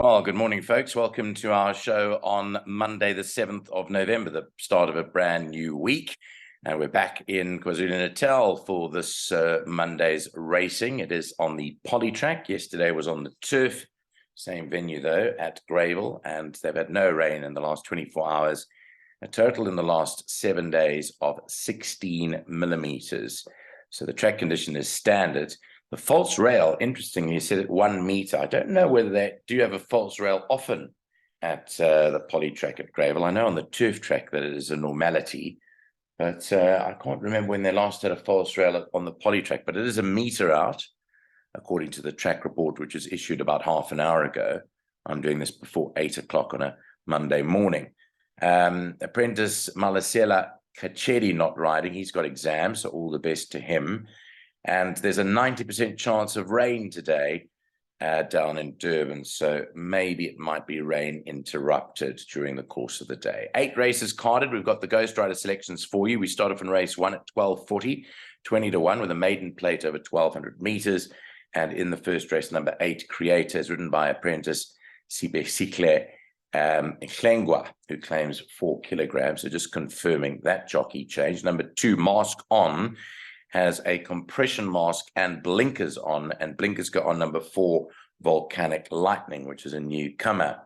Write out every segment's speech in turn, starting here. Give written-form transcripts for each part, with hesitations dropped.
Well, good morning, folks. Welcome to our show on Monday, the 7th of November, the start of a brand new week. And we're back in KwaZulu-Natal for this Monday's racing. It is on the Polytrack. Yesterday was on the turf, same venue, though, at Greyville. And they've had no rain in the last 24 hours. A total in the last 7 days of 16 millimeters. So the track condition is standard. The false rail, interestingly, is set at 1 meter. I don't know whether they do have a false rail often at the Polytrack at Greyville. I know on the turf track that it is a normality, but I can't remember when they last had a false rail on the Polytrack, but it is a meter out, according to the track report, which was issued about half an hour ago. I'm doing this before 8 o'clock on a Monday morning. Apprentice Malasela Kachedi not riding. He's got exams, so all the best to him. And there's a 90% chance of rain today down in Durban, so maybe it might be rain interrupted during the course of the day. 8 races carded. We've got the Ghost Rider selections for you. We start off in race 1 at 12:40, 20-1 with a maiden plate over 1,200 meters. And in the first race, number 8, Creator, is ridden by apprentice Sibesikle Nhlengwa, who claims 4 kilograms. So just confirming that jockey change. Number 2, Mask On, has a compression mask and blinkers on, and blinkers go on number 4, Volcanic Lightning, which is a newcomer.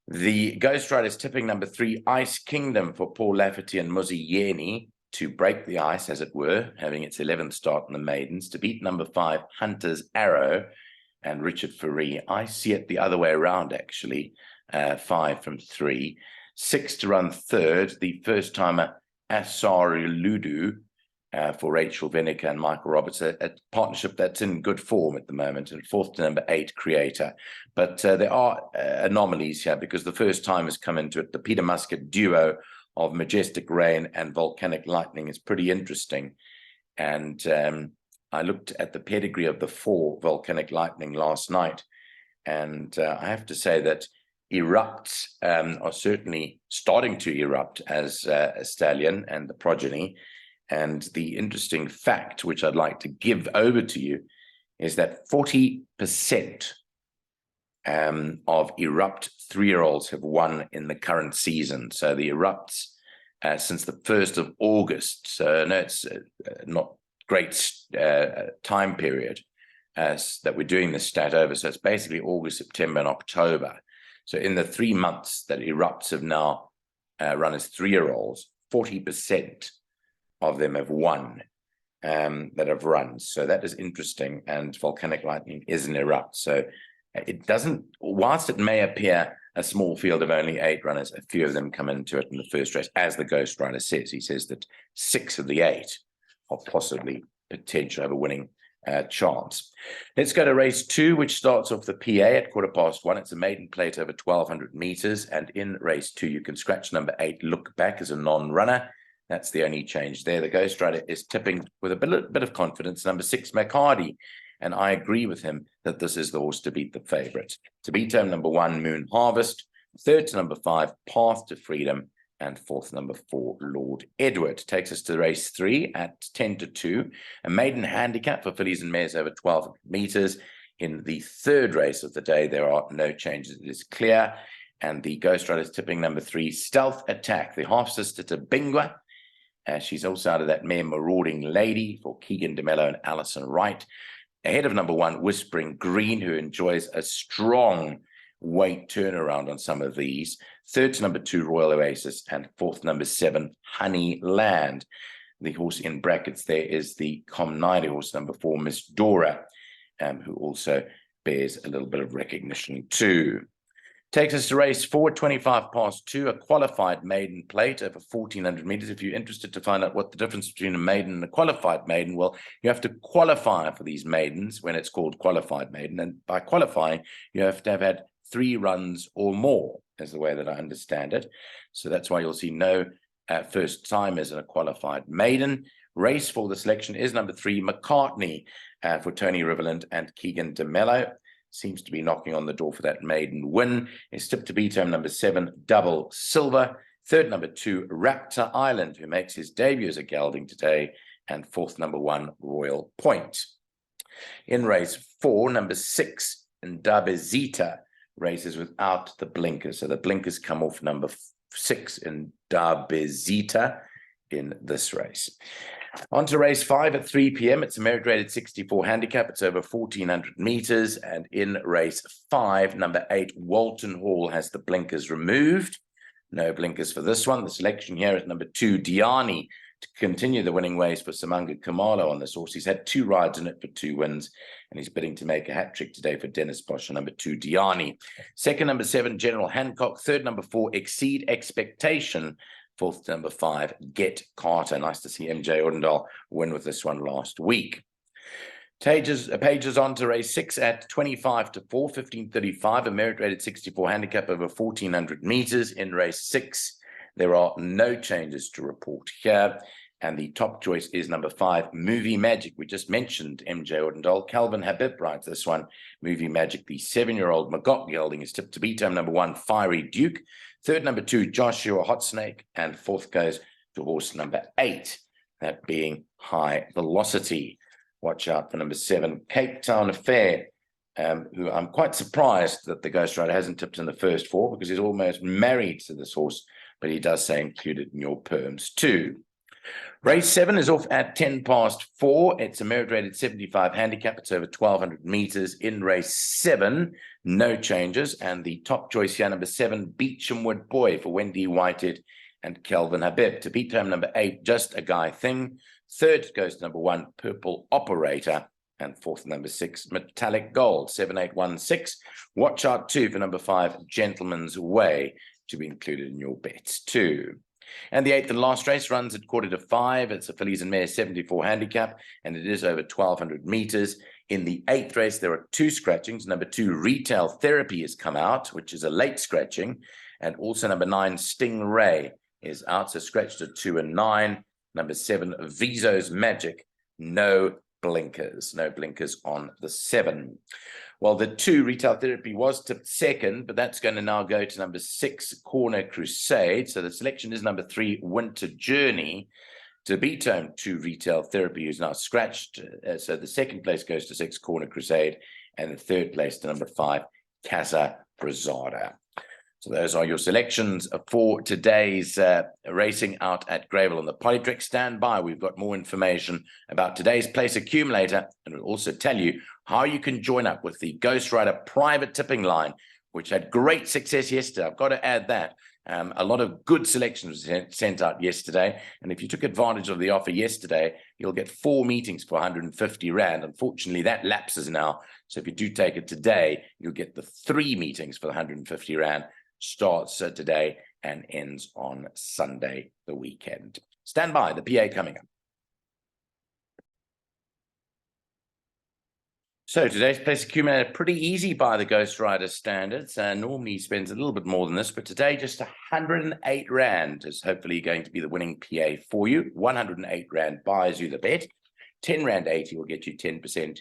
The Ghost Rider is tipping number 3, Ice Kingdom, for Paul Lafferty and Muzi Yeni to break the ice, as it were, having its 11th start in the maidens, to beat number 5, Hunter's Arrow and Richard Fourie. I see it the other way around, actually, 5 from 3. 6 to run third, the first-timer Asaru Ludu, for Rachel Vinegar and Michael Roberts, a partnership that's in good form at the moment, and 4th to number 8, Creator. But there are anomalies here, because the first time has come into it. The Peter Muscat duo of Majestic Rain and Volcanic Lightning is pretty interesting. And I looked at the pedigree of the 4, Volcanic Lightning, last night, and I have to say that Erupts are certainly starting to erupt as a stallion and the progeny. And the interesting fact, which I'd like to give over to you, is that 40% of Erupt 3-year-olds have won in the current season. So the Erupts, since the 1st of August, so no, it's not great time period that we're doing this stat over. So it's basically August, September, and October. So in the 3 months that Erupts have now run as 3-year-olds, 40% of them have won that have run. So that is interesting. And Volcanic Lightning is an Erupt. So it doesn't, whilst it may appear a small field of only 8 runners, a few of them come into it in the first race, as the Ghost Rider says. He says that 6 of the 8 are possibly potential have a winning chance. Let's go to race 2, which starts off the PA at 1:15. It's a maiden plate over 1,200 meters. And in race 2, you can scratch number 8, Look Back, as a non-runner. That's the only change there. The Ghost Rider is tipping with a bit of confidence number 6, McHardy. And I agree with him that this is the horse to beat the favorite. To beat him, number 1, Moon Harvest. 3rd to number 5, Path to Freedom. And 4th, number 4, Lord Edward. Takes us to race 3 at 10-2. A maiden handicap for fillies and mares over 1,200 meters. In the 3rd race of the day, there are no changes. It is clear. And the Ghost Rider is tipping number 3, Stealth Attack, the half-sister to Bingwa. She's also out of that mare Marauding Lady for Keegan DeMello and Alison Wright. Ahead of number 1, Whispering Green, who enjoys a strong weight turnaround on some of these. 3rd to number 2, Royal Oasis, and 4th, number 7, Honey Land. The horse in brackets there is the Com90 horse, number 4, Miss Dora, who also bears a little bit of recognition too. Takes us to race 4, 2, a qualified maiden plate over 1,400 meters. If you're interested to find out what the difference between a maiden and a qualified maiden, well, you have to qualify for these maidens when it's called qualified maiden. And by qualifying, you have to have had 3 runs or more, is the way that I understand it. So that's why you'll see no first timers in a qualified maiden. Race 4, the selection is number 3, McCartney, for Tony Riverland and Keegan DeMello. Seems to be knocking on the door for that maiden win. Is tipped to beat home number 7, Double Silver. 3rd, number 2, Raptor Island, who makes his debut as a gelding today. And 4th, number 1, Royal Point. In race 4, number 6, Ndabezita, races without the blinkers. So the blinkers come off number 6 in Darbezita in this race. On to race 5 at 3 p.m. It's a merit-rated 64 handicap. It's over 1,400 meters. And in race 5, number 8, Walton Hall has the blinkers removed. No blinkers for this one. The selection here is number 2, Diani, to continue the winning ways for Samanga Kamalo on this horse. He's had 2 rides in it for 2 wins, and he's bidding to make a hat-trick today for Dennis Bosch, number 2, Diani. Second, number 7, General Hancock. Third, number 4, Exceed Expectation. Fourth, number 5, Get Carter. Nice to see MJ Ordendal win with this one last week. Pages on to race 6 at 25 to 4, 15:35, a merit-rated 64 handicap over 1,400 meters. In race 6, there are no changes to report here. And the top choice is number 5, Movie Magic. We just mentioned MJ Ordendal. Calvin Habib rides this one, Movie Magic. The 7-year-old Magog gelding is tipped to beat home. Number 1, Fiery Duke. Third, number 2, Joshua Hot Snake. And fourth goes to horse number 8, that being High Velocity. Watch out for number 7, Cape Town Affair, who I'm quite surprised that the Ghost Rider hasn't tipped in the first 4, because he's almost married to this horse, but he does say include it in your perms too. Race 7 is off at 10 past 4. It's a merit-rated 75 handicap. It's over 1,200 meters. In race 7, no changes. And the top choice here, number 7, Beechamwood Boy for Wendy Whitehead and Kelvin Habib. To beat home, number 8, Just a Guy Thing. Third goes to number 1, Purple Operator. And fourth, number 6, Metallic Gold, 7816. Watch out too for number 5, Gentleman's Way, to be included in your bets too. And the 8th and last race runs at 4:45. It's a fillies and mares 74 handicap, and it is over 1,200 meters. In the 8th race, there are 2 scratchings. Number 2, Retail Therapy has come out, which is a late scratching. And also number 9, Stingray is out, so scratched at 2 and 9. Number 7, Vizo's Magic, no blinkers on the 7. Well, the 2, Retail Therapy, was tipped second, but that's going to now go to number 6, Corner Crusade. So the selection is number 3, Winter Journey, to beat home 2, Retail Therapy, who's now scratched. So the second place goes to 6, Corner Crusade, and the third place to number 5, Casa Brazada. So those are your selections for today's racing out at Greyville on the Polytrack. Stand by. We've got more information about today's place accumulator, and we'll also tell you how you can join up with the Ghost Rider private tipping line, which had great success yesterday. I've got to add that. A lot of good selections sent out yesterday. And if you took advantage of the offer yesterday, you'll get 4 meetings for 150 Rand. Unfortunately, that lapses now. So if you do take it today, you'll get the 3 meetings for 150 Rand. Starts today and ends on Sunday, the weekend. Stand by, the PA coming up. So today's place accumulator, pretty easy by the Ghost Rider standards. Normally spends a little bit more than this, but today just 108 Rand is hopefully going to be the winning PA for you. 108 Rand buys you the bet. 10 Rand 80 will get you 10%.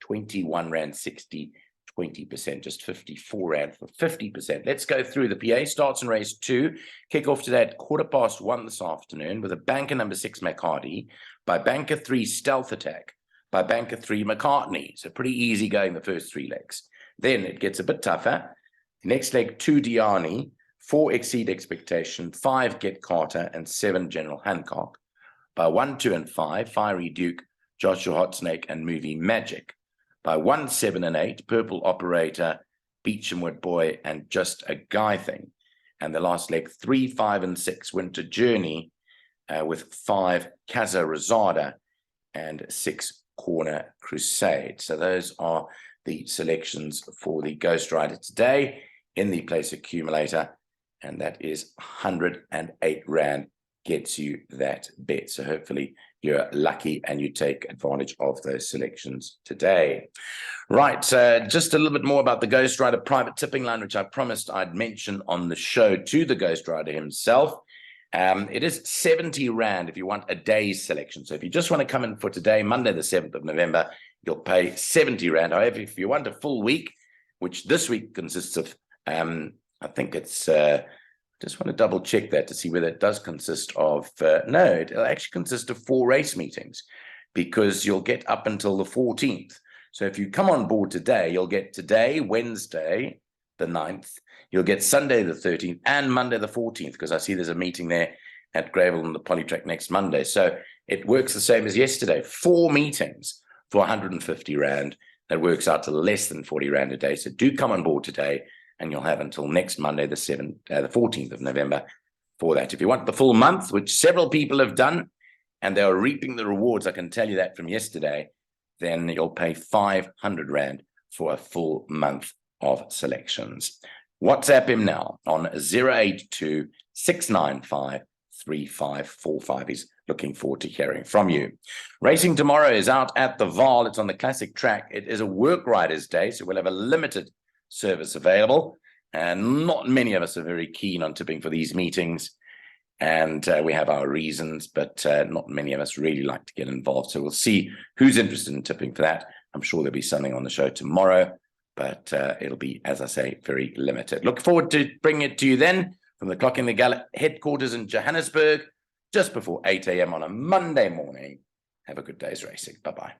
21 Rand 60, 20%, just 54 Rand for 50%. Let's go through. The PA starts in race 2. Kick off today at 1:15 this afternoon with a banker number 6, McHardy, by banker 3, Stealth Attack, by banker 3, McCartney. So pretty easy going the first 3 legs. Then it gets a bit tougher. Next leg, 2, Diani, 4, Exceed Expectation, 5, Get Carter, and 7, General Hancock. By 1, 2, and 5, Fiery Duke, Joshua Hot Snake, and Movie Magic. By 1, 7, and 8, Purple Operator, Beechamwood Boy, and Just a Guy Thing. And the last leg, 3, 5, and 6, Winter Journey, with 5, Casa Rosada, and 6, Corner Crusade. So those are the selections for the Ghost Rider today in the place accumulator. And that is 108 Rand gets you that bet. So hopefully you're lucky and you take advantage of those selections today. Right, just a little bit more about the Ghost Rider private tipping line, which I promised I'd mention on the show to the Ghost Rider himself. It is 70 Rand if you want a day's selection. So if you just want to come in for today, Monday the 7th of November, you'll pay 70 Rand. However, if you want a full week, which this week consists of, I think it's... just want to double check that to see whether it does consist of, no, it'll actually consist of 4 race meetings, because you'll get up until the 14th. So if you come on board today, you'll get today, Wednesday, the 9th. You'll get Sunday the 13th and Monday the 14th, because I see there's a meeting there at Greyville and the Polytrack next Monday. So it works the same as yesterday. 4 meetings for 150 Rand. That works out to less than 40 Rand a day. So do come on board today, and you'll have until next Monday, the 14th of November for that. If you want the full month, which several people have done, and they are reaping the rewards, I can tell you that from yesterday, then you'll pay 500 Rand for a full month of selections. WhatsApp him now on 082 695 3545. He's looking forward to hearing from you. Racing tomorrow is out at the Vaal. It's on the classic track. It is a work riders day, so we'll have a limited service available, and not many of us are very keen on tipping for these meetings, and we have our reasons, but not many of us really like to get involved. So we'll see who's interested in tipping for that. I'm sure there'll be something on the show tomorrow, but it'll be, as I say, very limited. Look forward to bringing it to you then from the Clock in the Gallop headquarters in Johannesburg, just before 8 a.m. on a Monday morning. Have a good day's racing. Bye-bye.